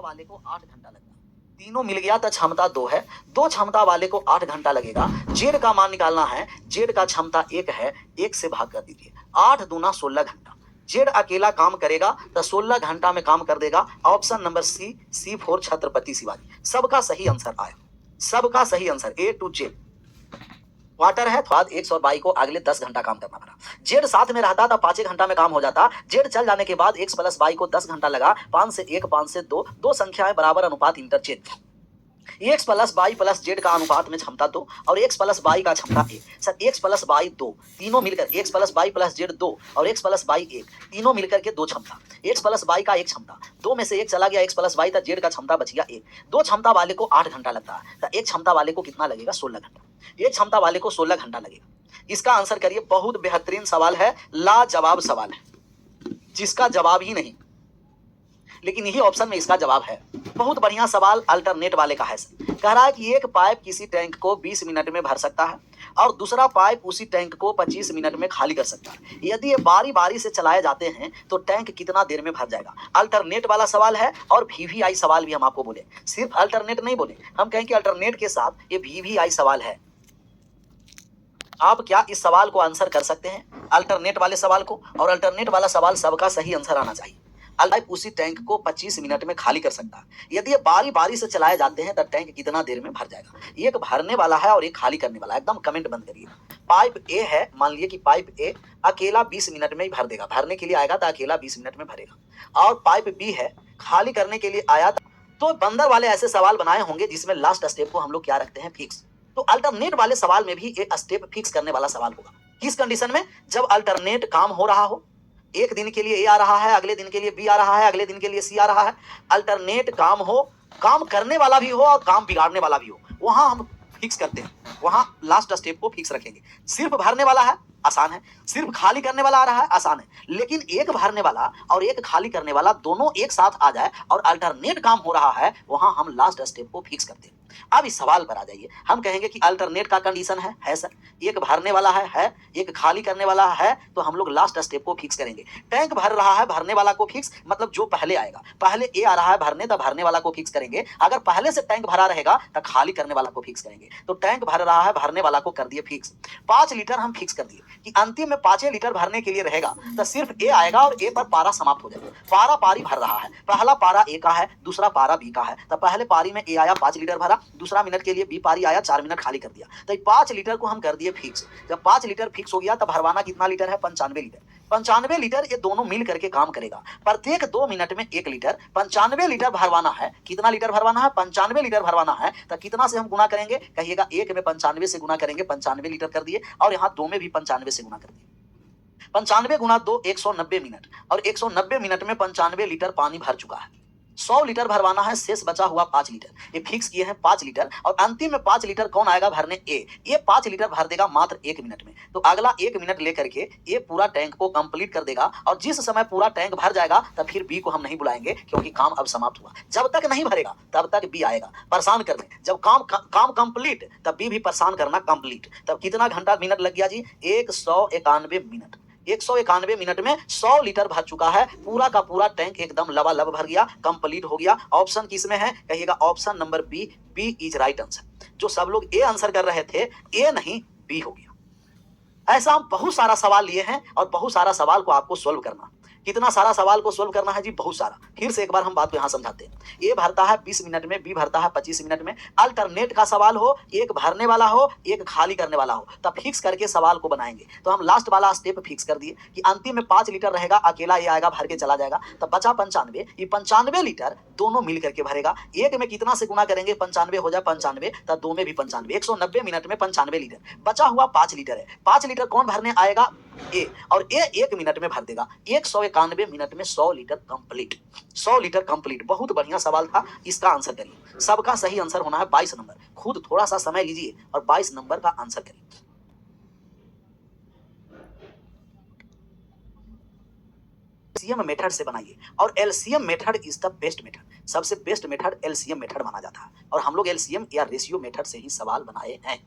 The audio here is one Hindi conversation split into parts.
वाले को 8 घंटा लगेगा। तीनों मिल गया तो क्षमता 2 है। 2 क्षमता वाले को 8 घंटा लगेगा। जेड का मान निकालना है। जेड का क्षमता 1 है, 1 से भाग कर दीजिए। 8 दूना 16 घंटा। जेड अकेला काम करेगा तो 16 घंटा में काम कर देगा। Option number C4 Chhatrapati Shivaji. सबका सही आंसर आया, सबका सही answer A to Z। Quarter है तो बाद 122 को अगले 10 घंटा काम करना पड़ा। जेड साथ में रहता था 5 घंटा में काम हो जाता। जेड चल जाने के बाद x प्लस वाई को 10 घंटा लगा। 5 से 1, 5 से 2, दो संख्याएं बराबर अनुपात interchange. X plus y plus z का अनुपात में क्षमता 2 और एक्स प्लस वाई का क्षमता 1। सर एक्स प्लस वाई 2 तीनों मिलकर x plus y plus z 2 और एक्स प्लस वाई 1 तीनों मिलकर के 2 क्षमता। एक्स प्लस वाई का 1 क्षमता, 2 में से 1 चला गया, एक्स प्लस वाई था, जेड का क्षमता बच गया 1। 2 क्षमता वाले को 8 घंटा लगता है तो एक क्षमता वाले को कितना लगेगा? 16 घंटा। एक क्षमता वाले को 16 घंटा लगेगा। इसका आंसर करिए। बहुत बेहतरीन सवाल है, लाजवाब सवाल है जिसका जवाब ही नहीं, लेकिन यही ऑप्शन में इसका जवाब है। बहुत बढ़िया सवाल अल्टरनेट वाले का है। कह रहा है कि एक पाइप किसी टैंक को 20 मिनट में भर सकता है और दूसरा पाइप उसी टैंक को 25 मिनट में खाली कर सकता है। यदि ये बारी बारी से चलाए जाते हैं तो टैंक कितना देर में भर जाएगा? अल्टरनेट वाला सवाल है और VVI सवाल भी हम आपको बोले, सिर्फ अल्टरनेट नहीं बोले, हम कहें कि अल्टरनेट के साथ ये VVI सवाल है। आप क्या इस सवाल को आंसर कर सकते हैं, अल्टरनेट वाले सवाल को? और अल्टरनेट वाला सवाल सबका सही आंसर आना चाहिए। पाइप उसी टैंक को 25 मिनट में खाली कर सकता है। यदि ये बारी बारी से चलाए जाते हैं तो टैंक कितना देर में भर जाएगा? एक भरने वाला है और एक खाली करने वाला है। एकदम कमेंट बंद करिए। पाइप ए है, मान लीजिए कि पाइप ए अकेला 20 मिनट में ही भर देगा, भरने के लिए आएगा तो अकेला 20 मिनट में भरेगा। और पाइप बी है, खाली करने के लिए आया तो बंदर वाले ऐसे सवाल बनाए होंगे जिसमें लास्ट स्टेप को हम लोग क्या रखते हैं? फिक्स। तो अल्टरनेट वाले सवाल में भी एक स्टेप फिक्स करने वाला सवाल होगा। किस कंडीशन में? जब अल्टरनेट काम हो रहा हो, एक दिन के लिए ए आ रहा है, अगले दिन के लिए बी आ रहा है, अगले दिन के लिए सी आ रहा है। अल्टरनेट काम हो, काम करने वाला भी हो और काम बिगाड़ने वाला भी हो, वहां हम फिक्स करते हैं, वहां लास्ट स्टेप को फिक्स रखेंगे। सिर्फ भरने वाला है, आसान है। सिर्फ खाली करने वाला आ रहा है, आसान है। लेकिन एक भरने वाला और एक खाली करने वाला दोनों एक साथ आ जाए और अल्टरनेट काम हो रहा है, वहां हम लास्ट स्टेप को फिक्स करते हैं। अब इस सवाल पर आ जाइए। हम कहेंगे कि अल्टरनेट का कंडीशन है सर, एक भरने वाला है, एक खाली करने वाला है, तो हम लोग लास्ट स्टेप को फिक्स करेंगे। टैंक भर रहा है, भरने वाला को फिक्स, मतलब जो पहले आएगा, पहले ए आ रहा है भरने, तो भरने वाला को फिक्स करेंगे। अगर पहले से टैंक भरा रहेगा तो खाली करने वाला को फिक्स करेंगे। तो टैंक भर रहा है, भरने वाला को कर दिए फिक्स। 5 लीटर हम फिक्स कर दिए कि अंतिम में 5 लीटर भरने के लिए रहेगा तो सिर्फ ए आएगा और ए पर पारा समाप्त हो जाएगा। पारा पारी भर रहा है, पहला पारा ए का है, दूसरा पारा बी का है, तो पहले पारी में ए आया 5 लीटर भरा, दूसरा मिनट के लिए बी पारी आया 4 मिनट खाली कर दिया। तो 5 लीटर को हम कर दिए फिक्स। जब 5 लीटर फिक्स हो गया तब भरवाना कितना लीटर है? 95 लीटर। 95 लीटर ये दोनों मिल करके काम करेगा। प्रत्येक 2 मिनट में 1 लीटर, 95 लीटर भरवाना है। कितना लीटर भरवाना है? 95 लीटर भरवाना है। तो कितना से हम गुना करेंगे? कहिएगा 1 में 95 से गुना करेंगे, 95 लीटर कर दिए, और यहाँ 2 में भी 95 से गुना कर दिए। 95 गुना 2 190 मिनट, और 190 मिनट में 95 लीटर पानी भर चुका है। 100 लीटर भरवाना है, शेष बचा हुआ 5 लीटर। ये फिक्स किए हैं 5 लीटर, और अंतिम में 5 लीटर कौन आएगा भरने? ए। ये 5 लीटर भर देगा मात्र 1 मिनट में। तो अगला 1 मिनट लेकर के ये पूरा टैंक को कंप्लीट कर देगा, और जिस समय पूरा टैंक भर जाएगा तब फिर बी को हम नहीं बुलाएंगे, क्योंकि काम अब समाप्त हुआ। जब तक नहीं भरेगा तब तक बी आएगा परेशान करने। जब काम कंप्लीट तब बी भी परेशान करना कंप्लीट। तब कितना घंटा मिनट लग गया जी? 191 मिनट। 191 मिनट में 100 लीटर भर चुका है। पूरा का पूरा टैंक एकदम लबालब भर गया, कंप्लीट हो गया। ऑप्शन किसमें है? कहिएगा option number B. B is right answer. जो सब लोग ए आंसर कर रहे थे, ए नहीं बी हो गया। ऐसा हम बहुत सारा सवाल लिए हैं और बहुत सारा सवाल को आपको सोल्व करना। कितना सारा सवाल को सोल्व करना है जी? बहुत सारा। फिर से एक बार हम बात को यहां समझाते हैं। ए भरता है 20 मिनट में, बी भरता है 25 मिनट में। अल्टरनेट का सवाल हो, एक भरने वाला हो, एक खाली करने वाला हो, तब फिक्स करके सवाल को बनाएंगे। तो हम लास्ट वाला स्टेप फिक्स कर दिए कि अंतिम में 5 लीटर रहेगा, अकेला ये आएगा भर के चला जाएगा, तब बचा 95। ये 95 लीटर दोनों मिल करके भरेगा। एक में कितना से गुना करेंगे? 95 हो जाए 95, तब 2 में भी 95। 190 मिनट में 95 लीटर, बचा हुआ 5 लीटर है। 5 लीटर कौन भरने आएगा? ए। और ए 1 मिनट में भर देगा। 191 मिनट में 100 लीटर कंप्लीट। 100 litre complete. बहुत बढ़िया सवाल था, इसका आंसर करिए। सबका सही आंसर होना है 22 नंबर। खुद थोड़ा सा समय लीजिए और 22 नंबर का आंसर करिए। एलसीएम मेथड से बनाइए, और LCM method is the best method. सबसे बेस्ट मेथड एलसीएम मेथड माना जाता है, और हम लोग एलसीएम या रेशियो मेथड से ही सवाल बनाए हैं।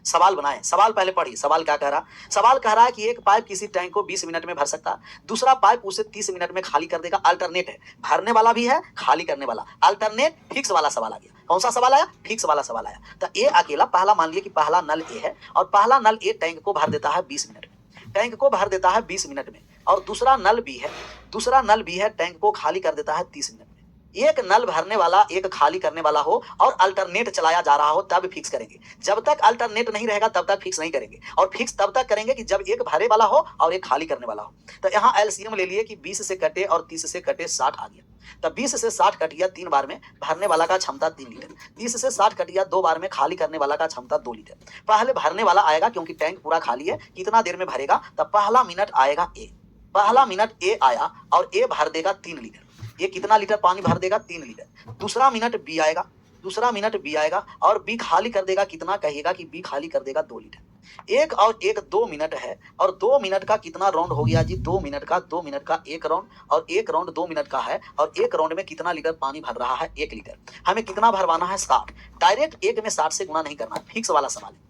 सवाल बनाए, सवाल पहले पढ़िए, सवाल क्या कह रहा? सवाल कह रहा है कि एक पाइप किसी टैंक को 20 मिनट में भर सकता है, दूसरा पाइप उसे 30 मिनट में खाली कर देगा। अल्टरनेट है, भरने वाला भी है, खाली करने वाला। अल्टरनेट फिक्स वाला सवाल आ गया। कौन सा सवाल आया? फिक्स वाला सवाल आया। तो ए अकेला, पहला मान लिया कि पहला नल ए है और पहला नल ए टैंक को भर देता है 20 मिनट में, टैंक को भर देता है 20 मिनट में। और दूसरा नल बी है, दूसरा नल बी है, टैंक को खाली कर देता है 30 मिनट में। एक नल भरने वाला, एक खाली करने वाला हो और अल्टरनेट चलाया जा रहा हो तब फिक्स करेंगे। जब तक अल्टरनेट नहीं रहेगा तब तक फिक्स नहीं करेंगे। और फिक्स तब तक करेंगे कि जब एक भरे वाला हो और एक खाली करने वाला हो। तो यहाँ एलसीएम ले लिए कि 20 से कटे और 30 से कटे 60 आ गया। तो 20 से 60 कट गया 3 बार में, भरने वाला का क्षमता 3 लीटर। 30 से 60 कट गया 2 बार में, खाली करने वाला का क्षमता 2 लीटर। पहले भरने वाला आएगा क्योंकि टैंक पूरा खाली है, कितना देर में भरेगा? तब पहला मिनट आएगा ए, पहला मिनट ए आया और ए भर देगा 3 लीटर। ये कितना लीटर पानी भर देगा? 3 लीटर। दूसरा मिनट बी आएगा, दूसरा मिनट बी आएगा और बी खाली कर देगा कितना? कहिएगा कि बी खाली कर देगा 2 लीटर। एक और एक 2 मिनट है और 2 मिनट का कितना राउंड हो गया जी? 2 मिनट का, 2 मिनट का एक राउंड और एक राउंड 2 मिनट का है और एक राउंड में कितना लीटर पानी भर रहा है? 1 लीटर। हमें कितना भरवाना है? 60। डायरेक्ट एक में 60 से गुणा नहीं करना है, फिक्स वाला सवाल है।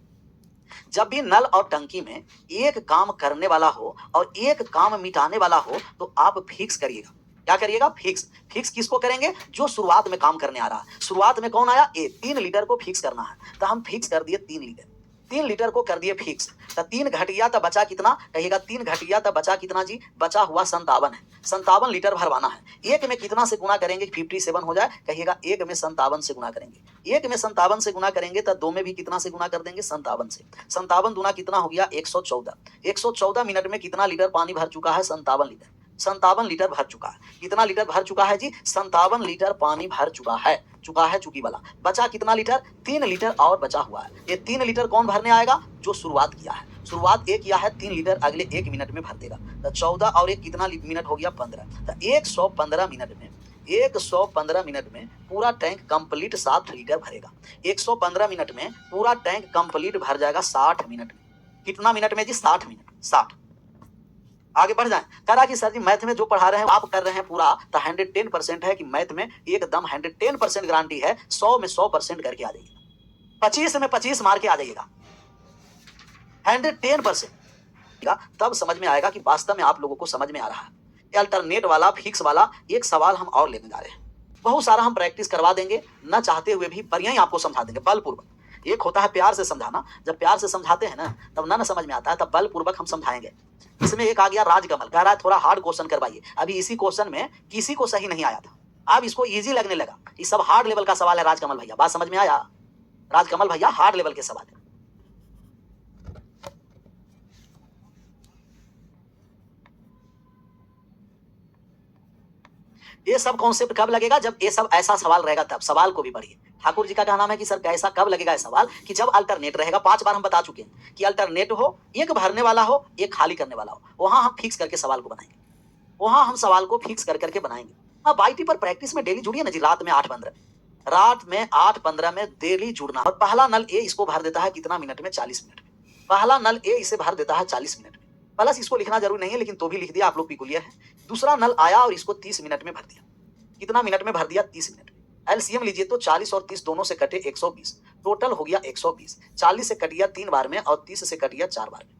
जब भी नल और टंकी में एक काम करने वाला हो और एक काम मिटाने वाला हो तो आप फिक्स करिएगा। क्या करिएगा? फिक्स। फिक्स किसको करेंगे? जो शुरुआत में काम करने आ रहा है। शुरुआत में कौन आया? ए। 3 लीटर को फिक्स करना है तो हम फिक्स कर दिए 3 लीटर। 3 लीटर को कर दिए फिक्स। तो 3 घटिया तो बचा कितना? कहिएगा 3 घटिया तो बचा कितना जी? बचा हुआ 57 है। 57 लीटर भरवाना है। एक में कितना से गुणा करेंगे? 57 हो जाए। कहिएगा एक में 57 से गुणा करेंगे। एक में 57 से गुणा करेंगे तो 2 में भी कितना से गुणा कर देंगे? 57 से। 57 दूना कितना हो गया? 114। 114 मिनट में कितना लीटर पानी भर चुका है? 57 लीटर। 57 लीटर भर चुका है। कितना लीटर भर चुका है जी? 57 लीटर पानी भर चुका है। चुका है चुकी वाला। बचा कितना लीटर? 3 लीटर और बचा हुआ है। ये 3 लीटर कौन भरने आएगा? जो शुरुआत किया है। शुरुआत एक किया है 3 लीटर, अगले 1 मिनट में भर देगा। तो 14 और 1 कितना मिनट हो गया? 15। तो 115 मिनट में, 115 मिनट में पूरा टैंक कंप्लीट 60 लीटर भरेगा। 115 मिनट में पूरा टैंक कंप्लीट भर जाएगा 60 मिनट में। कितना मिनट में जी? 60 मिनट। 60। आगे बढ़ जाए। कह रहा कि सर जी मैथ में जो पढ़ा रहे हैं आप कर रहे हैं पूरा, तो 110% है कि मैथ में एकदम 110% गारंटी है, 100 में 100% करके आ जाइएगा, 25 में 25 मार के आ जाइएगा, 110%। तब समझ में आएगा कि वास्तव में आप लोगों को समझ में आ रहा है। अल्टरनेट वाला, फिक्स वाला एक सवाल हम और लेने जा रहे हैं। बहुत सारा हम प्रैक्टिस करवा देंगे, न चाहते हुए भी बढ़िया ही आपको समझा देंगे बलपूर्वक। एक होता है प्यार से समझाना, जब प्यार से समझाते हैं ना तब ना समझ में आता है, तब बलपूर्वक हम समझाएंगे। इसमें एक आ गया राजकमल, कह रहा है थोड़ा हार्ड क्वेश्चन करवाइए। अभी इसी क्वेश्चन में किसी को सही नहीं आया था, अब इसको इजी लगने लगा। ये सब हार्ड लेवल का सवाल है राजकमल भैया, बात समझ में आया? राजकमल भैया हार्ड लेवल के सवाल है। ये सब कॉन्सेप्ट कब लगेगा? जब ये सब ऐसा सवाल रहेगा तब। सवाल को भी पढ़िए। ठाकुर जी का कहना है कि सर कैसा कब लगेगा ये सवाल? कि जब अल्टरनेट रहेगा। 5 बार हम बता चुके हैं कि अल्टरनेट हो, एक भरने वाला हो, एक खाली करने वाला हो, वहां हम फिक्स करके सवाल को बनाएंगे। वहां हम सवाल को फिक्स कर करके बनाएंगे। हाँ, बाईटी पर प्रैक्टिस में डेली जुड़िए ना जी। रात में 8:15 रात में 8:15 में डेली जुड़ना। और पहला नल ए इसको भर देता है कितना मिनट में? 40 मिनट में। पहला नल ए इसे भर देता है 40 मिनट में। प्लस इसको लिखना जरूरी नहीं है, लेकिन तो भी लिख दिया, आप लोग पिकुलियर है। दूसरा नल आया और इसको 30 मिनट में भर दिया। कितना मिनट में भर दिया? 30 मिनट में। एलसीएम लीजिए तो 40 और 30 दोनों से कटे 120, टोटल हो गया 120। 40 से कट गया 3 बार में और 30 से कट गया 4 बार में।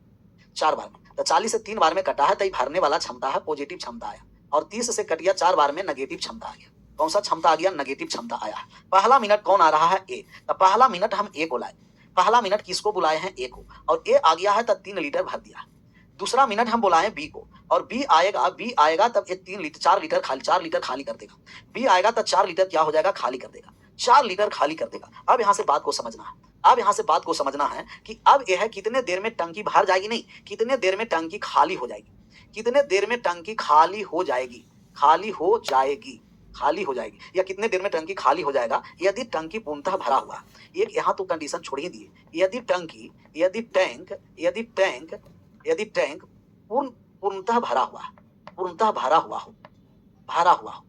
4 बार में तो 40 से 3 बार में कटा है, तो भरने वाला क्षमता है, पॉजिटिव क्षमता आया। और 30 से कट गया 4 बार में, नेगेटिव क्षमता आ गया। कौन सा क्षमता आ गया? नेगेटिव क्षमता आया है। पहला मिनट कौन आ रहा है? ए। तो पहला मिनट हम ए को लाए। पहला मिनट किसको बुलाए हैं? ए को। और ए आ गया है तब 3 लीटर भर दिया। दूसरा मिनट हम बुलाए बी को और बी आएगा तब ये 3 लीटर 4 लीटर खाली, 4 लीटर खाली कर देगा। बी आएगा तब 4 लीटर क्या हो जाएगा? खाली कर देगा। 4 लीटर खाली कर देगा। अब यहां से बात को समझना है। अब यहां से बात को समझना है कि अब यह है कितने देर में टंकी भर जाएगी, नहीं कितने देर में टंकी खाली हो जाएगी। कितने देर में टंकी खाली हो जाएगी? खाली हो जाएगी, खाली हो जाएगी, या कितने देर में टंकी खाली हो जाएगा? यदि टंकी पूर्णतः भरा हुआ। एक यहाँ तो कंडीशन छोड़ ही दिए। यदि टैंक पूर्णतः भरा हुआ है, पूर्णतः भरा हुआ हो,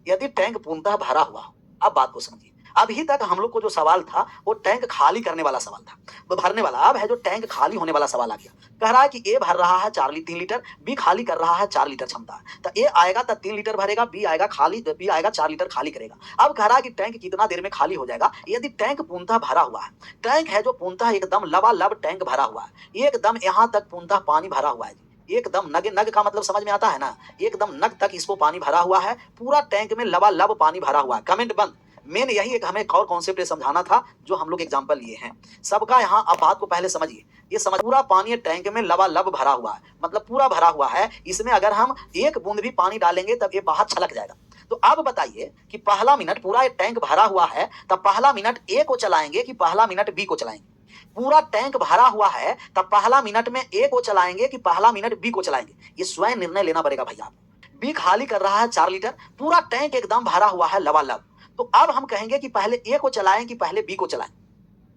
यदि टैंक पूर्णतः भरा हुआ हो। अब बात को समझिए। अभी तक हम लोग को जो सवाल था वो टैंक खाली करने वाला सवाल था, वो भरने वाला। अब है जो टैंक खाली होने वाला सवाल आ गया। कह रहा है कि ए भर रहा है 3 लीटर, बी खाली कर रहा है 4 लीटर क्षमता। तो ए आएगा तो 3 लीटर भरेगा, बी आएगा 4 लीटर खाली करेगा। अब कह रहा है कि टैंक कितना देर में खाली हो जाएगा। यदि टैंक पूर्णतः भरा हुआ है, टैंक है जो पूर्णतः एकदम लबालब टैंक भरा हुआ है, एकदम यहाँ तक पूर्णतः पानी भरा हुआ है, एकदम नग नग का मतलब समझ में आता है ना, एकदम नग तक इसको पानी भरा हुआ है, पूरा टैंक में लबालब पानी भरा हुआ है। कमेंट बंद। मेन यही एक हमें एक और कॉन्सेप्ट समझाना था जो हम लोग एग्जांपल लिए हैं सबका। यहाँ आप बात को पहले समझिए, ये समझ पूरा पानी टैंक में लबालब भरा हुआ है, मतलब पूरा भरा हुआ है। इसमें अगर हम एक बूंद भी पानी डालेंगे तब ये बाहर छलक जाएगा। तो अब बताइए कि पहला मिनट पूरा ये टैंक भरा हुआ है, तब पहला मिनट ए को चलाएंगे कि पहला मिनट बी को चलाएंगे। पूरा टैंक भरा हुआ है तब पहला मिनट में ए को चलाएंगे कि पहला मिनट बी को चलाएंगे, ये स्वयं निर्णय लेना पड़ेगा भैया। बी खाली कर रहा है 4 लीटर, पूरा टैंक एकदम भरा हुआ है लबालब। तो अब हम कहेंगे कि पहले ए को चलाएं कि पहले बी को चलाएं,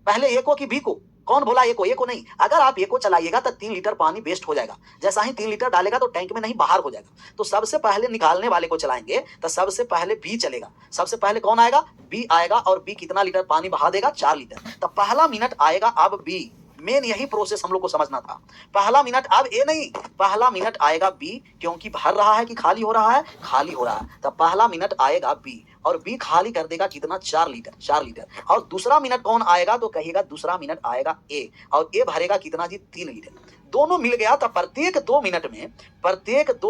पहले ए को कि बी को। कौन बोला ए को नहीं। अगर आप ए को चलाइएगा तो 3 लीटर पानी वेस्ट हो जाएगा। जैसा ही 3 लीटर डालेगा तो टैंक में नहीं बाहर हो जाएगा। तो सबसे पहले निकालने वाले को चलाएंगे तो सबसे पहले बी चलेगा। सबसे पहले कौन आएगा, बी आएगा। और बी कितना लीटर पानी बहा देगा, 4 लीटर। तो पहला मिनट आएगा अब बी। मेन यही प्रोसेस हम लोग को समझना था। पहला मिनट अब ए नहीं, पहला मिनट आएगा बी, क्योंकि भर रहा है कि खाली हो रहा है, खाली हो रहा है। तो पहला मिनट आएगा बी और बी खाली कर देगा कितना, 4 लीटर, 4 लीटर। और दूसरा मिनट कौन आएगा, तो कहिएगा दूसरा मिनट आएगा ए, और ए भरेगा कितना जी, 3 लीटर। दोनों मिल गया तो प्रत्येक 2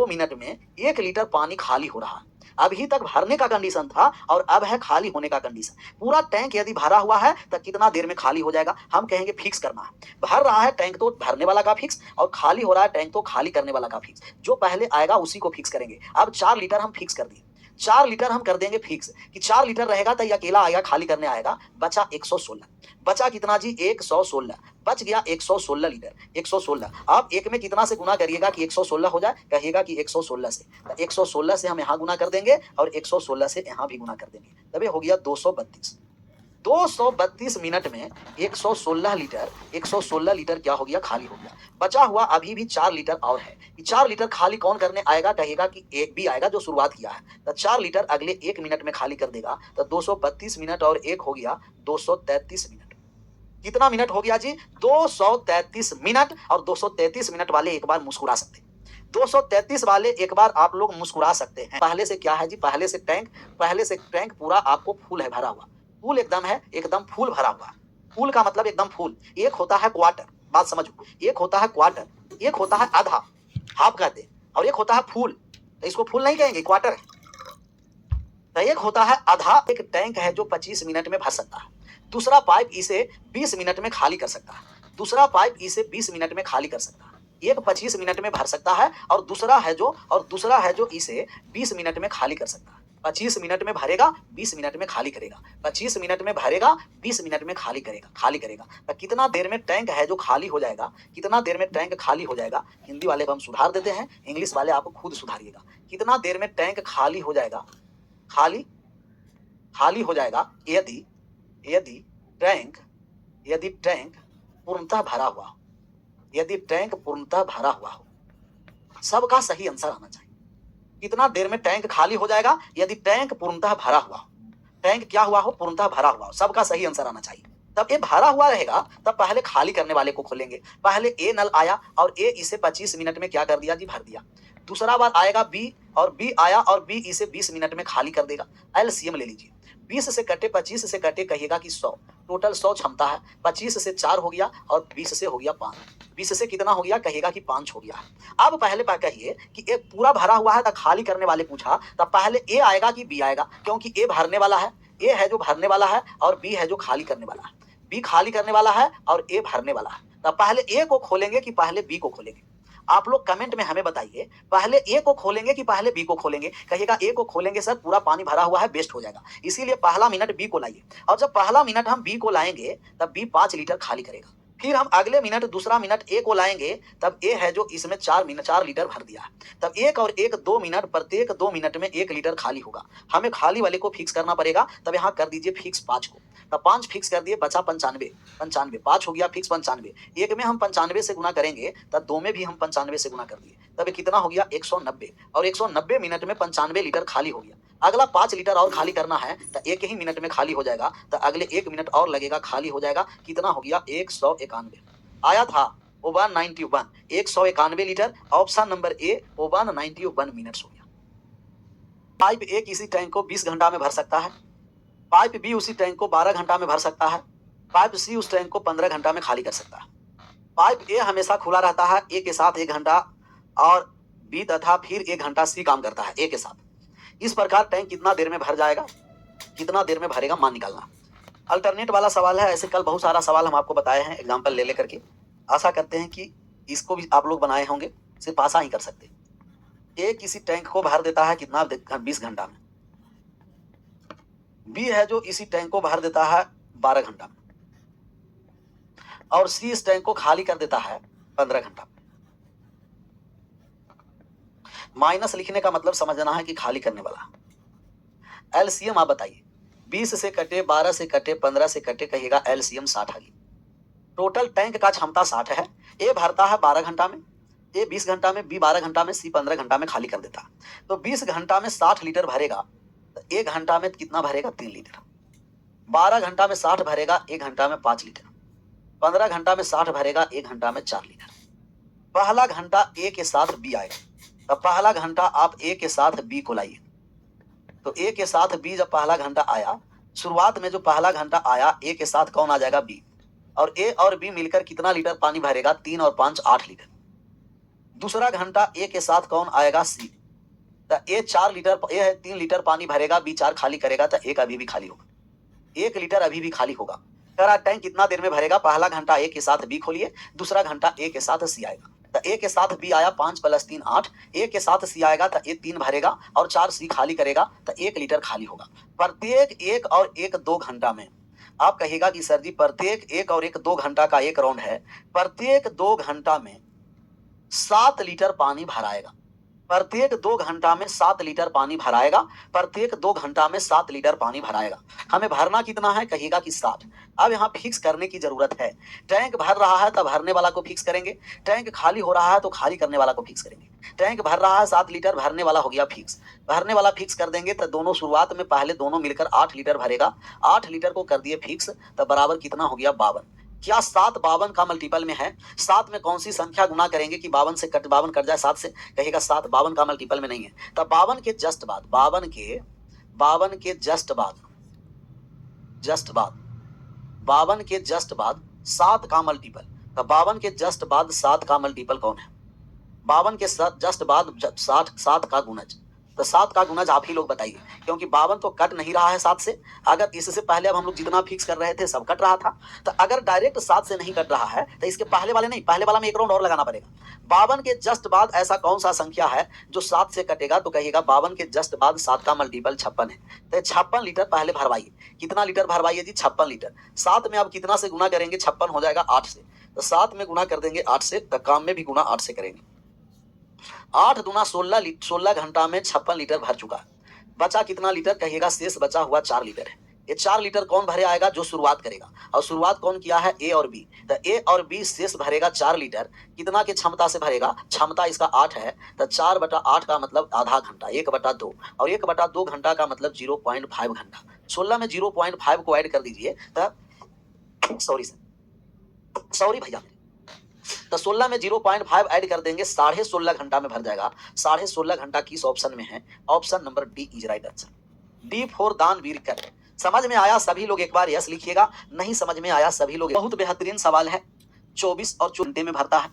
मिनट में 1 लीटर पानी खाली हो रहा है। अभी तक भरने का कंडीशन था और अब है खाली होने का कंडीशन। पूरा टैंक यदि भरा हुआ है तो कितना देर में खाली हो जाएगा, हम कहेंगे फिक्स करना है। भर रहा है टैंक तो भरने वाला का फिक्स, और खाली हो रहा है टैंक तो खाली करने वाला का फिक्स। जो पहले आएगा उसी को फिक्स करेंगे। अब 4 लीटर हम फिक्स कर दिए, 4 लीटर हम कर देंगे फिक्स कि 4 लीटर रहेगा तो ये अकेला आएगा खाली करने आएगा। बचा 116, बचा कितना जी, 116, बच गया 116 लीटर, 116। आप एक में कितना से गुना करिएगा कि 116 हो जाए, कहिएगा कि 116 से। तो 116 से हम यहाँ गुना कर देंगे और 116 से यहाँ भी गुना कर देंगे, तब ये हो गया 232। 232 मिनट में 116 लीटर, 116 लीटर क्या हो गया, खाली हो गया। बचा हुआ अभी भी 4 लीटर और है। 4 लीटर खाली कौन करने आएगा, कहेगा कि एक भी आएगा जो शुरुआत किया है। तो 4 लीटर अगले 1 मिनट में खाली कर देगा। तो 232 मिनट और 1 हो गया 233 मिनट। कितना मिनट हो गया जी, 233 मिनट। और 233 मिनट वाले एक बार मुस्कुरा सकते हैं, 233 वाले एक बार आप लोग मुस्कुरा सकते हैं। पहले से क्या है जी, पहले से टैंक पूरा आपको फुल है, भरा हुआ फुल एकदम है, एकदम फुल भरा हुआ। फुल का मतलब एकदम फुल। एक होता है क्वार्टर, बात समझो, एक होता है क्वार्टर, एक होता है आधा, हाफ कहते हैं, और एक होता है फुल। तो इसको फुल नहीं कहेंगे, क्वार्टर है। तो एक होता है आधा। एक टैंक है जो 25 मिनट में भर सकता है, दूसरा पाइप इसे 20 मिनट में खाली कर सकता है, दूसरा पाइप इसे 20 मिनट में खाली कर सकता है। एक 25 मिनट में भर सकता है और दूसरा है जो इसे 20 मिनट में खाली कर सकता है। 25 मिनट में भरेगा, 20 मिनट में खाली करेगा, 25 मिनट में भरेगा, 20 मिनट में खाली करेगा। तो कितना देर में टैंक है जो खाली हो जाएगा, कितना देर में टैंक खाली हो जाएगा। हिंदी वाले को हम सुधार देते हैं, इंग्लिश वाले आप खुद सुधारिएगा। कितना देर में टैंक खाली हो जाएगा, खाली हो जाएगा यदि टैंक पूर्णतः भरा हुआ हो, यदि टैंक पूर्णतः भरा हुआ हो। सबका सही आंसर आना चाहिए। कितना देर में टैंक खाली हो जाएगा, यदि टैंक पूर्णतः भरा हुआ हो। टैंक क्या हुआ हो, पूर्णतः भरा हुआ हो। सबका सही आंसर आना चाहिए। तब ये भरा हुआ रहेगा, तब पहले खाली करने वाले को खोलेंगे। पहले ए नल आया और ए इसे 25 मिनट में क्या कर दिया जी, भर दिया। दूसरा बार आएगा बी और बी आया और बी इसे 20 मिनट में खाली कर देगा। एलसीएम ले लीजिए, 20 से कटे 25 से कटे, कहिएगा कि 100। टोटल 100 क्षमता है। 25 से 4 हो गया और 20 से हो गया 5। 20 से कितना हो गया, कहिएगा कि 5 हो गया। अब पहले कहिए कि एक पूरा भरा हुआ है तो खाली करने वाले पूछा, तब पहले ए आएगा कि बी आएगा, क्योंकि ए भरने वाला है, ए है जो भरने वाला है और बी है जो खाली करने वाला है। बी खाली करने वाला है और ए भरने वाला है। तब पहले ए को खोलेंगे कि पहले बी को खोलेंगे। आप लोग कमेंट में हमें बताइए, पहले ए को खोलेंगे कि पहले बी को खोलेंगे। कहिएगा ए को खोलेंगे सर, पूरा पानी भरा हुआ है, वेस्ट हो जाएगा, इसीलिए पहला मिनट बी को लाइए। और जब पहला मिनट हम बी को लाएंगे तब बी 5 लीटर खाली करेगा। फिर हम अगले मिनट दूसरा मिनट ए को लाएंगे, तब ए है जो इसमें 4 लीटर भर दिया है। तब 1 और 1 2 मिनट, प्रत्येक 2 मिनट में 1 लीटर खाली होगा। हमें खाली वाले को फिक्स करना पड़ेगा। तब यहाँ कर दीजिए फिक्स 5 को। तब 5 फिक्स कर दिए, बचा 95, 5 हो गया फिक्स 95। एक में हम 95 से गुना करेंगे, तब 2 में भी हम 95 से गुना कर दिए, तब कितना हो गया 190। और 190 मिनट में 95 लीटर खाली हो गया। अगला 5 लीटर और खाली करना है तो 1 ही मिनट में खाली हो जाएगा, तो अगले 1 मिनट और लगेगा, खाली हो जाएगा। कितना हो गया? 191 आया था। Oven 91 191 litre. Option number A oven 91 minutes हो गया। पाइप ए किसी टैंक को 20 घंटा में भर सकता है। पाइप बी उसी टैंक को 12 घंटा में भर सकता है। पाइप सी उस टैंक को 15 घंटा में खाली कर सकता है। पाइप ए हमेशा खुला रहता है, ए के साथ 1 घंटा और बी तथा फिर 1 घंटा सी काम करता है ए के साथ। इस प्रकार टैंक कितना देर में भर जाएगा, कितना देर में भरेगा, मान निकालना। अल्टरनेट वाला सवाल है। ऐसे कल बहुत सारा सवाल हम आपको बताए हैं एग्जाम्पल ले लेकर के। आशा करते हैं कि इसको भी आप लोग बनाए होंगे, सिर्फ आशा ही कर सकते। ए किसी टैंक को भर देता है कितना? 20 घंटा में। बी है जो इसी टैंक को भर देता है 12 घंटा में, और सी इस टैंक को खाली कर देता है 15 घंटा में। माइनस लिखने का मतलब समझना है कि खाली करने वाला। एलसीएम आप बताइए। 20 से कटे, 12 से कटे, 15 से कटे, कहिएगा एलसीएम 60 आ गई। टोटल टैंक का क्षमता 60 है। ए भरता है 12 घंटा में, ए 20 घंटा में, बी 12 घंटा में, सी 15 घंटा में खाली कर देता है। तो 20 घंटा में 60 लीटर भरेगा, तो 1 घंटा में कितना भरेगा? 3 लीटर। 12 घंटा में 60 भरेगा, 1 घंटा में 5 लीटर। 15 घंटा में 60 भरेगा, 1 घंटा में 4 लीटर। पहला घंटा ए के साथ बी आएगा, तो पहला घंटा आप ए के साथ बी को लाइए। तो ए के साथ बी जब पहला घंटा आया, शुरुआत में जो पहला घंटा आया ए के साथ कौन आ जाएगा? बी। और ए और बी मिलकर कितना लीटर पानी भरेगा? 3 और 5 8 लीटर। दूसरा घंटा ए के साथ कौन आएगा? सी। तो ए 4 लीटर, ए है 3 लीटर पानी भरेगा, बी 4 खाली करेगा, तो एक अभी भी खाली होगा, 1 लीटर अभी भी खाली होगा। कह टैंक कितना देर में भरेगा? पहला घंटा ए के साथ बी खोलिए, दूसरा घंटा ए के साथ सी आएगा। तो ए के साथ बी आया 5 + 3 8, ए के साथ सी आएगा तो ए 3 भरेगा और 4 सी खाली करेगा, तो 1 लीटर खाली होगा। प्रत्येक 1 और 1 2 घंटा में आप कहिएगा कि सर जी प्रत्येक 1 और 1 2 घंटा का एक राउंड है, प्रत्येक 2 घंटा में 7 लीटर पानी भराएगा। प्रत्येक 2 घंटा में 7 लीटर पानी भराएगा, प्रत्येक 2 घंटा में 7 लीटर पानी भराएगा। हमें भरना कितना है? कहिएगा कि 60। अब यहाँ फिक्स करने की जरूरत है। टैंक भर रहा है तो भरने वाला को फिक्स करेंगे, टैंक खाली हो रहा है तो खाली करने वाला को फिक्स करेंगे। टैंक भर रहा है 7 लीटर, भरने वाला हो गया फिक्स, भरने वाला फिक्स कर देंगे तो दोनों शुरुआत में पहले दोनों मिलकर 8 लीटर भरेगा, 8 लीटर को कर दिए फिक्स, तो बराबर कितना हो गया? 52। क्या 7 52 का मल्टीपल में है? 7 में कौन सी संख्या गुना करेंगे कि 52 कट जाए 7 से? कहेगा 7 52 का मल्टीपल में नहीं है। तब 52 के जस्ट बाद, 52 के जस्ट बाद 7 का मल्टीपल, तब 52 के जस्ट बाद 7 का मल्टीपल कौन है? 52 के जस्ट बाद 7 का गुणज, तो 7 का गुणज आप ही लोग बताइए, क्योंकि 52 तो कट नहीं रहा है 7 से। अगर इससे पहले अब हम लोग जितना फिक्स कर रहे थे सब कट रहा था, तो अगर डायरेक्ट 7 से नहीं कट रहा है तो इसके पहले वाले नहीं, पहले वाला में एक राउंड और लगाना पड़ेगा। 52 के जस्ट बाद ऐसा कौन सा संख्या है जो 7 से कटेगा? तो कहिएगा 52 के जस्ट बाद 7 का मल्टीपल 56 है। तो 56 लीटर पहले भरवाइए। कितना लीटर भरवाइए जी? 56 लीटर। 7 में अब कितना से गुना करेंगे? 56 हो जाएगा 8 से, तो 7 में गुना कर देंगे 8 से, तो काम में भी गुना 8 से करेंगे। 8 दूना 16 घंटा में 56 लीटर भर चुका है। बचा कितना लीटर? कहिएगा शेष बचा हुआ 4 लीटर है। ये 4 लीटर कौन भरे आएगा? जो शुरुआत करेगा, और शुरुआत कौन किया है? ए और बी। तो ए और बी शेष भरेगा 4 लीटर। कितना के क्षमता से भरेगा? क्षमता इसका 8 है, तो 4/8 का मतलब आधा घंटा, 1/2, और 1/2 घंटा का मतलब 0.5 घंटा। 16 में 0.5 को ऐड कर दीजिए, तो सॉरी भैया, तो 16 में 0.5 ऐड कर देंगे, 16.5 घंटा में भर जाएगा। 16.5 घंटा किस ऑप्शन में है? Option number D is right answer. D for दानवीर कर। समझ में आया सभी लोग एक बार यस लिखिएगा, नहीं समझ में आया सभी लोग। बहुत बेहतरीन सवाल है। 24 और 24 घंटे में भरता है,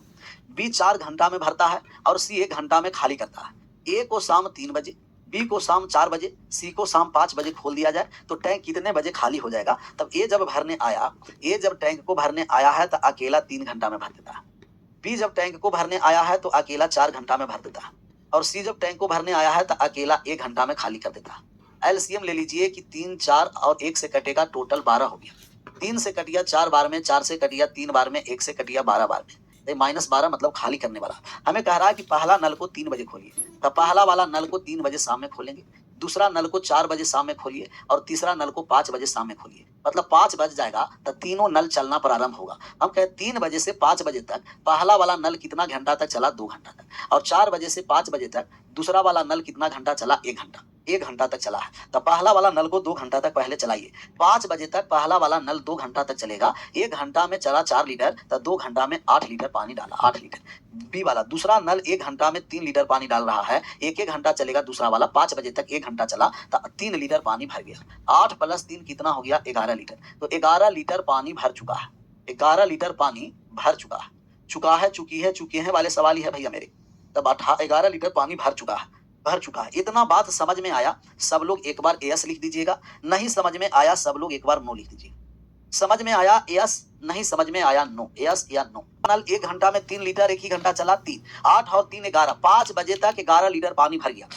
बी 4 घंटा में भरता है, और सी 1 घंटा में खाली करता है। ए को शाम 3 बजे, बी को शाम 4 बजे, सी को शाम 5 बजे खोल दिया जाए तो टैंक कितने बजे खाली हो जाएगा? तब ए जब टैंक को भरने आया है तो अकेला 3 घंटा में भर देता है। बी जब टैंक को भरने आया है तो अकेला 4 घंटा में भर देता है, और सी जब टैंक को भरने आया है तो अकेला 1 घंटा में खाली कर देता है। एलसीएम ले लीजिए कि 3 4 और 1 से कटेगा, टोटल 12 हो गया। 3 से कटिया 4 बार में, 4 से कटिया 3 बार में, 1 से कटिया 12 बार में, -12 मतलब खाली करने वाला। हमें कह रहा है कि पहला नल को 3 बजे खोलिए, तो पहला वाला नल को 3 बजे शाम में खोलेंगे, दूसरा नल को 4 बजे शाम में खोलिए, और तीसरा नल को 5 बजे शाम में खोलिए। मतलब 5 बज जाएगा तो तीनों नल चलना प्रारंभ होगा। हम कहें 3 बजे से 5 बजे तक पहला वाला नल कितना घंटा तक चला? 2 घंटा तक। और 4 बजे से 5 बजे तक दूसरा वाला नल कितना घंटा चला? 1 घंटा। 1 घंटा तक चला है, तो पहला वाला नल को 2 घंटा तक पहले चलाइए। 5 बजे तक पहला वाला नल 2 घंटा तक चलेगा। 1 घंटा में चला 4 लीटर, तो 2 घंटा में 8 लीटर पानी डाला, 8 लीटर। बी वाला दूसरा नल 1 घंटा में 3 लीटर पानी डाल रहा है। 1-1 घंटा चलेगा दूसरा वाला, 5 बजे तक 1 घंटा चला तो 3 लीटर पानी भर गया। 8 + 3 कितना हो गया? 11 लीटर। तो 11 लीटर पानी भर चुका है, 11 लीटर पानी भर चुका है। चुका है, चुकी है, चुके हैं वाले सवाल ही है भैया मेरे। तब 11 लीटर पानी भर चुका है, भर चुका है। इतना बात समझ में आया? सब लोग एक बार यस लिख दीजिएगा। नहीं समझ में आया सब लोग एक बार नो लिख दीजिए। समझ में आया यस, नहीं समझ में आया नो, यस या नो। नल 1 घंटा में 3 लीटर, 1 ही घंटा चला 3, 8 और 3 11, 5 बजे तक 11 लीटर पानी भर गया।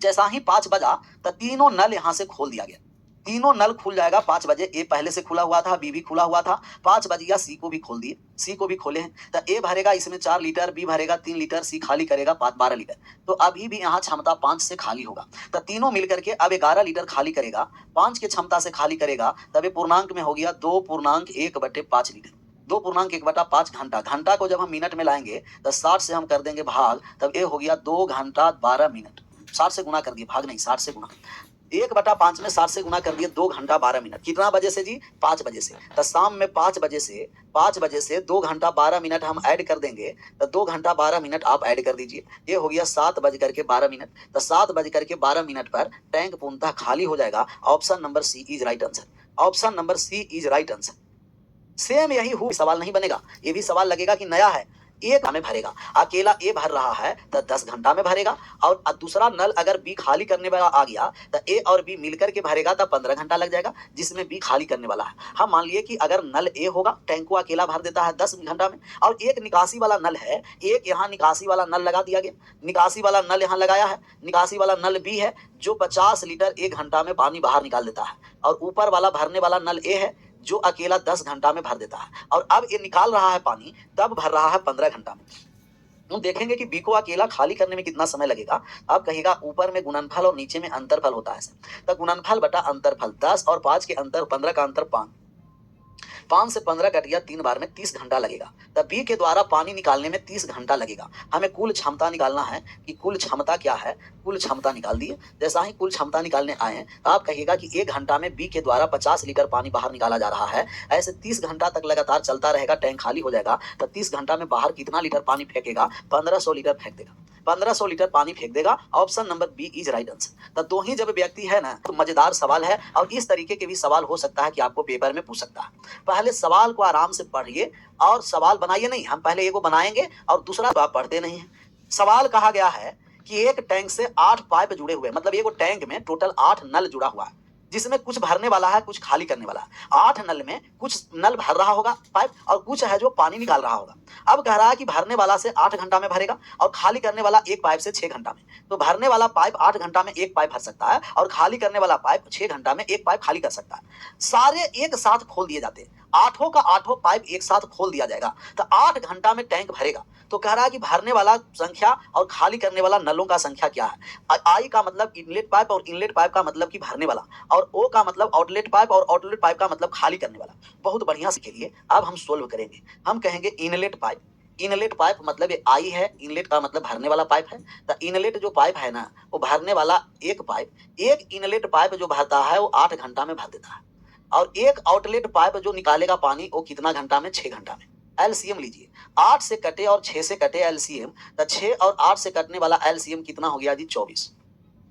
जैसा ही 5 बजा तो तीनों नल यहाँ से खोल दिया गया। तीनों नल खुल जाएगा 5 बजे। ए पहले से खुला हुआ था, बी भी खुला हुआ था, 5 बज गया, सी को भी खोल दिए, सी को भी खोले हैं। तो ए भरेगा इसमें 4 लीटर, बी भरेगा 3 लीटर, सी खाली करेगा 12 लीटर। तो अभी भी यहाँ क्षमता 5 से खाली होगा। तो तीनों मिलकर के अब 11 लीटर खाली करेगा, 5 की क्षमता से खाली करेगा। तब ये पूर्णांक में हो गया 2.1/5 लीटर। 2.1/5 घंटा। घंटा को जब हम मिनट में लाएंगे तो 60 से हम कर देंगे भाग, तब ये हो गया 2 घंटा 12 मिनट। 60 से गुना कर दिए, भाग नहीं 60 से गुना। 1/5 में 60 से गुना कर दिए, 2 घंटा 12 मिनट। कितना बजे से जी? 5 बजे से। तो शाम में 5 बजे से 2 घंटा 12 मिनट हम ऐड कर देंगे, तो 2 घंटा 12 मिनट आप ऐड कर दीजिए। ये हो गया 7:12 मिनट। तो 7:12 मिनट पर टैंक पूर्णतः खाली हो जाएगा। Option number C is right answer. Option number C is right answer. Same यही हो, सवाल नहीं बनेगा। ये भी सवाल लगेगा कि नया है। 1 घंटा में भरेगा, अकेला ए भर रहा है तो 10 घंटा में भरेगा। और दूसरा नल अगर बी खाली करने वाला आ गया तो ए और बी मिलकर के भरेगा तो 15 घंटा लग जाएगा, जिसमें बी खाली करने वाला है। हम मान लिए कि अगर नल ए होगा, टैंक को अकेला भर देता है 10 घंटा में, और एक निकासी वाला नल है, एक यहाँ निकासी वाला नल लगा दिया गया, निकासी वाला नल यहाँ लगाया है, निकासी वाला नल बी है जो 50 लीटर 1 घंटा में पानी बाहर निकाल देता है, और ऊपर वाला भरने वाला नल ए है जो अकेला 10 घंटा में भर देता है। और अब ये निकाल रहा है पानी, तब भर रहा है 15 घंटा में। हम देखेंगे कि बी को अकेला खाली करने में कितना समय लगेगा। अब कहेगा ऊपर में गुणनफल और नीचे में अंतरफल होता है, तो गुणनफल बटा अंतरफल, 10 और 5 के अंतर, 15 का अंतर 5 से 15 कट गया, 3 बार में 30 घंटा लगेगा। तब बी के द्वारा पानी निकालने में 30 घंटा लगेगा। हमें कुल क्षमता निकालना है कि कुल क्षमता क्या है। कुल क्षमता निकाल दिए। जैसा ही कुल क्षमता निकालने आए तो आप कहिएगा कि 1 घंटा में बी के द्वारा 50 लीटर पानी बाहर निकाला जा रहा है। ऐसे 30 घंटा तक लगातार चलता रहेगा, टैंक खाली हो जाएगा। तो 30 घंटा में बाहर कितना लीटर पानी फेंकेगा? 1500 लीटर फेंक देगा। 1500 लीटर पानी फेंक देगा। Option number B is right answer. तो दो ही जब व्यक्ति है ना, तो मजेदार सवाल है, और इस तरीके के भी सवाल हो सकता है कि आपको पेपर में पूछ सकता है। पहले सवाल को आराम से पढ़िए और सवाल बनाइए नहीं। हम पहले एगो बनाएंगे और दूसरा आप पढ़ते नहीं है। सवाल कहा गया है कि एक टैंक से 8 पाइप जुड़े हुए, मतलब एगो टैंक में टोटल 8 नल जुड़ा हुआ है, जिसमें कुछ भरने वाला है, कुछ खाली करने वाला है। 8 नल में कुछ नल भर रहा होगा पाइप, और कुछ है जो पानी निकाल रहा होगा। अब कह रहा है कि भरने वाला से 8 घंटा में भरेगा और खाली करने वाला एक पाइप से 6 घंटा में। तो भरने वाला पाइप 8 घंटा में एक पाइप भर सकता है, और खाली करने वाला पाइप 6 घंटा में एक पाइप खाली कर सकता है। सारे एक साथ खोल दिए जाते हैं, 8 का 8 पाइप एक साथ खोल दिया जाएगा, तो 8 घंटा में टैंक भरेगा। तो कह रहा है कि भरने वाला संख्या और खाली करने वाला नलों का संख्या क्या है। आई का मतलब इनलेट पाइप, और इनलेट पाइप का मतलब कि भरने वाला, और ओ का मतलब आउटलेट पाइप, और आउटलेट पाइप का मतलब खाली करने वाला। बहुत बढ़िया से लिए अब हम सोल्व करेंगे। हम कहेंगे इनलेट पाइप। इनलेट पाइप मतलब ये आई है, इनलेट का मतलब भरने वाला पाइप है। तो इनलेट जो पाइप है ना, वो भरने वाला एक पाइप, एक इनलेट पाइप जो भरता है वो 8 घंटा में भर देता है, और एक आउटलेट पाइप जो निकालेगा पानी वो कितना घंटा में? 6 घंटा में। एलसीएम लीजिए, 8 से कटे और 6 से कटे एलसीएम, तो 6 और 8 से कटने वाला एलसीएम कितना हो गया जी? 24।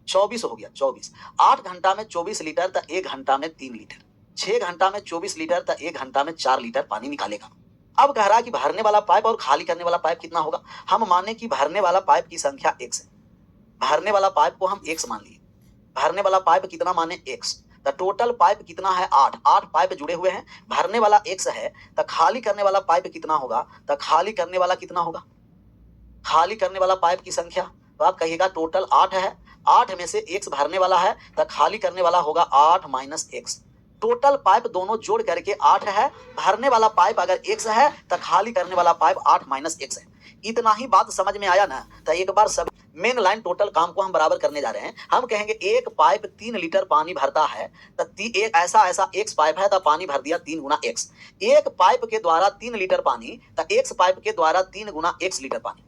24 हो गया, 24। 8 घंटा में 24 लीटर, तो 1 घंटा में 3 लीटर। 6 घंटा में 24 लीटर, तो 1 घंटा में 4 लीटर पानी निकालेगा। अब कह रहा है कि भरने वाला पाइप और खाली करने वाला पाइप कितना होगा। हम माने कि भरने वाला पाइप की संख्या x है, भरने वाला पाइप को हम x मान लिए। भरने वाला पाइप कितना माने? x। तो टोटल पाइप कितना है? 8 पाइप जुड़े हुए हैं, भरने वाला x है, तो खाली करने वाला पाइप कितना होगा? तो खाली करने वाला कितना होगा? खाली करने वाला पाइप की संख्या, तो आप कहिएगा टोटल 8 है, 8 में से x भरने वाला है, तो खाली करने वाला होगा 8 माइनस x। टोटल पाइप दोनों जोड़ करके 8 है, भरने वाला पाइप अगर x है तो खाली करने वाला पाइप 8 माइनस x है। इतना ही बात समझ में आया ना। तो एक बार सब मेन लाइन टोटल काम को हम बराबर करने जा रहे हैं। हम कहेंगे एक पाइप 3 लीटर पानी भरता है, तो एक ऐसा x पाइप है, तो पानी भर दिया 3 गुना x। एक पाइप के द्वारा 3 लीटर पानी, तो x पाइप के द्वारा 3 गुना x लीटर पानी।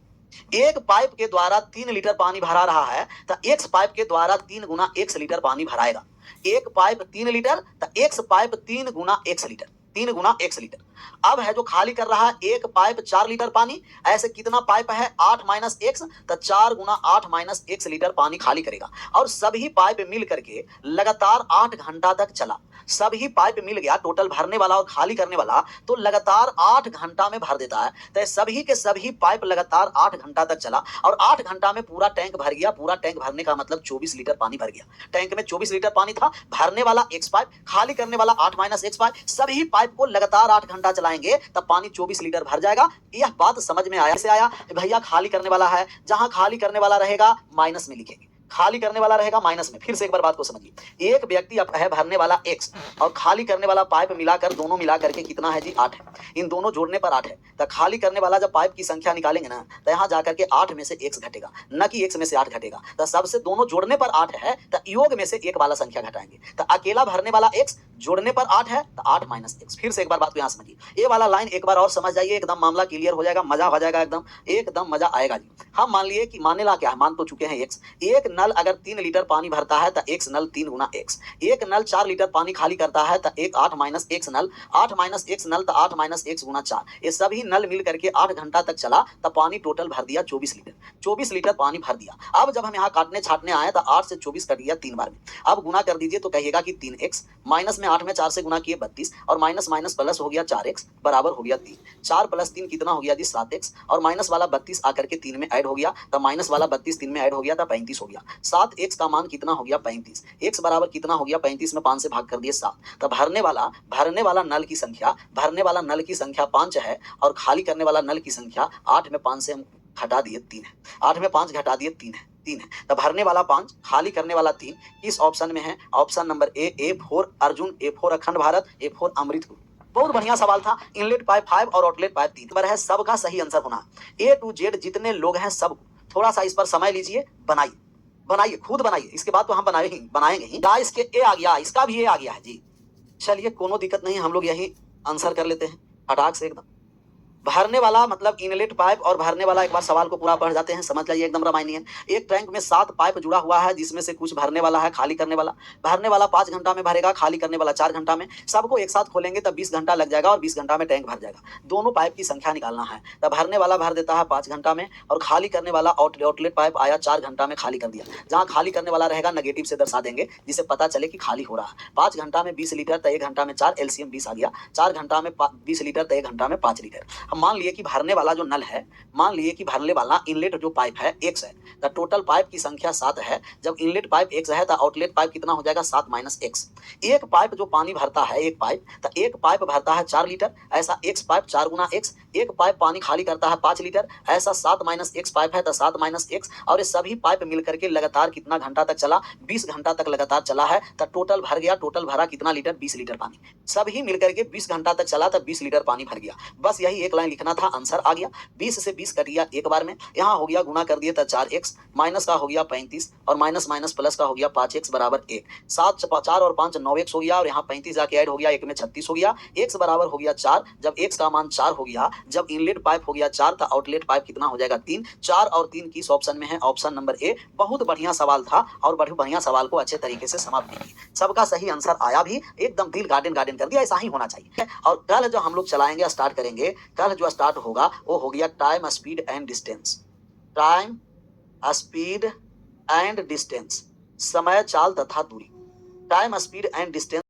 एक पाइप के द्वारा 3 लीटर पानी भरा रहा है तो एक्स पाइप के द्वारा 3 गुना एक्स लीटर पानी भराएगा। एक पाइप 3 लीटर तो एक्स पाइप 3 गुना एक्स लीटर, 3 गुना एक्स लीटर। अब है जो खाली कर रहा है एक पाइप 4 लीटर पानी, ऐसे कितना पाइप है 8 माइनस एक्स, तो 4 गुना 8 माइनस एक्स लीटर पानी खाली करेगा। और सभी पाइप मिल करके लगातार 8 घंटा तक चला। सभी पाइप मिल गया, टोटल भरने वाला और खाली करने वाला, तो लगातार 8 घंटा में भर देता है। तो सभी के सभी पाइप लगातार 8 घंटा तक चला और 8 घंटा में पूरा टैंक भर गया। पूरा टैंक भरने का मतलब 24 लीटर पानी भर गया। टैंक में 24 लीटर पानी था, भरने वाला एक्स पाइप, खाली करने वाला 8 माइनस एक्स पाइप। सभी पाइप को लगातार 8 घंटा चलाएंगे तब पानी 24 लीटर भर जाएगा। यह बात समझ में आया? से आया भैया, खाली करने वाला है, जहां खाली करने वाला रहेगा माइनस में लिखेंगे, खाली करने वाला रहेगा माइनस में। फिर से एक बार बात को समझिए। एक व्यक्ति है भरने वाला x और खाली करने वाला पाइप मिलाकर, दोनों मिला करके कितना है जी 8 है। इन दोनों जोड़ने पर 8 है। तो खाली करने वाला जब पाइप की संख्या निकालेंगे ना, तो यहाँ जाकर के 8 में से x घटेगा, न कि x में से 8 घटेगा। तो सबसे दोनों जोड़ने पर 8 है तो योग में से एक वाला संख्या घटाएंगे। तो अकेला भरने वाला x जोड़ने पर 8 है तो 8 माइनस x। फिर से एक बार बात को यहाँ समझिए, ये वाला लाइन एक बार और समझ जाइए, एकदम मामला क्लियर हो जाएगा, मजा हो जाएगा, एकदम मजा आएगा जी। हम मान लिए कि मानने ला क्या है, मान तो चुके हैं x। एक नल अगर 3 लीटर पानी भरता है तो x नल 3 गुना x। एक नल 4 लीटर पानी खाली करता है तो एक 8 माइनस x नल, 8 माइनस x नल तो 8 माइनस x गुना 4। ये सभी नल मिल करके 8 घंटा तक चला तो पानी टोटल भर दिया 24 लीटर। 24 लीटर पानी भर दिया। अब जब हम यहाँ काटने छाटने आए तो 8 से 24 कट गया 3 बार में। अब गुना कर दीजिए तो कहिएगा कि 3x, माइनस में 8 में 4 से गुना किए 32, और माइनस माइनस प्लस हो गया 4x बराबर हो गया 3। 4 प्लस 3 कितना हो गया जी 7x, और माइनस वाला 32 आकर के 3 में ऐड हो गया, तो माइनस वाला 32 3 में ऐड हो गया तो 35 हो गया। 7x का मान कितना हो गया 35। x बराबर कितना हो गया 35 में 5 से भाग कर दिए 7। तो भरने वाला नल की संख्या, भरने वाला नल की संख्या 5 है और खाली करने वाला नल की संख्या 8 में 5 से हम घटा दिए 3 है। 8 में 5 घटा दिए 3 है, 3 है। तो भरने वाला 5, खाली करने वाला 3। इस ऑप्शन में है option number A4 Arjun, A4 अखंड भारत, A4 अमृत। बहुत बढ़िया सवाल था। इनलेट पाइप 5 और आउटलेट पाइप 3 पर है, सबका सही आंसर होना। A to Z जितने लोग हैं सब, थोड़ा सा इस पर समय लीजिए, बनाइए, खुद बनाइए। इसके बाद तो हम बनाएंगे ही। क्या इसके ए आ गया, इसका भी ए आ गया है जी। चलिए कोनो दिक्कत नहीं, हम लोग यही आंसर कर लेते हैं फटाक से एकदम। भरने वाला मतलब इनलेट पाइप और भरने वाला, एक बार सवाल को पूरा पढ़ जाते हैं, समझ जाइए, एकदम रामायणी है। एक टैंक में 7 पाइप जुड़ा हुआ है, जिसमें से कुछ भरने वाला है, खाली करने वाला। भरने वाला 5 घंटा में भरेगा, खाली करने वाला 4 घंटा में। सबको एक साथ खोलेंगे तब 20 घंटा लग जाएगा और 20 घंटा में टैंक भर जाएगा। दोनों पाइप की संख्या निकालना है। तब भरने वाला भर देता है 5 घंटा में और खाली करने वाला आउटलेट पाइप आया 4 घंटा में खाली कर दिया। जहाँ खाली करने वाला रहेगा नेगेटिव से दर्शा देंगे, जिससे पता चले कि खाली हो रहा है। 5 घंटा में 20 लीटर तो 1 घंटा में 4, एलसीएम 20 आ गया। 4 घंटा में 20 लीटर तो 1 घंटा में 5 लीटर। हम मान लिए कि भरने वाला जो नल है, मान लिए कि भरने वाला इनलेट जो पाइप है x है, तो टोटल पाइप की संख्या 7 है। जब इनलेट पाइप x है तो आउटलेट पाइप कितना हो जाएगा 7 माइनस x। एक पाइप जो पानी भरता है, एक पाइप भरता है 4 लीटर, ऐसा x पाइप 4 गुना x। एक पाइप पानी खाली करता है 5 लीटर, ऐसा 7 माइनस x पाइप है तो 7 माइनस x। और ये सभी पाइप मिलकर के लगातार कितना घंटा तक चला, 20 घंटा तक लगातार चला है। तो टोटल भर गया, टोटल भरा कितना लीटर, 20 लीटर पानी। सभी मिलकर के 20 घंटा तक चला तो 20 लीटर पानी भर गया। बस यही एक लाइन लिखना था, आंसर आ गया। 20 से 20 कट गया एक बार में, यहाँ हो गया गुना कर दिए तो 4x, माइनस का हो गया 35 और माइनस माइनस प्लस का हो गया 5x बराबर 1। 7 4 और 5 9x हो गया और यहाँ 35 जाके ऐड हो गया, 1 में 36 हो गया। x बराबर हो गया 4। जब x का मान 4 हो गया, जब इनलेट पाइप हो गया 4 तो आउटलेट पाइप कितना हो जाएगा 3। 4 और 3 किस ऑप्शन में है, ऑप्शन नंबर ए। बहुत बढ़िया सवाल था और बड़े बढ़िया सवाल को अच्छे तरीके से समाप्त की। सबका सही आंसर आया भी, एकदम दिल गार्डन कर दिया। ऐसा ही होना चाहिए। और कल जो हम लोग चलाएंगे, स्टार्ट करेंगे, कल जो स्टार्ट होगा वो हो गया time speed and distance. Time speed and distance, समय चाल तथा दूरी। Time speed and distance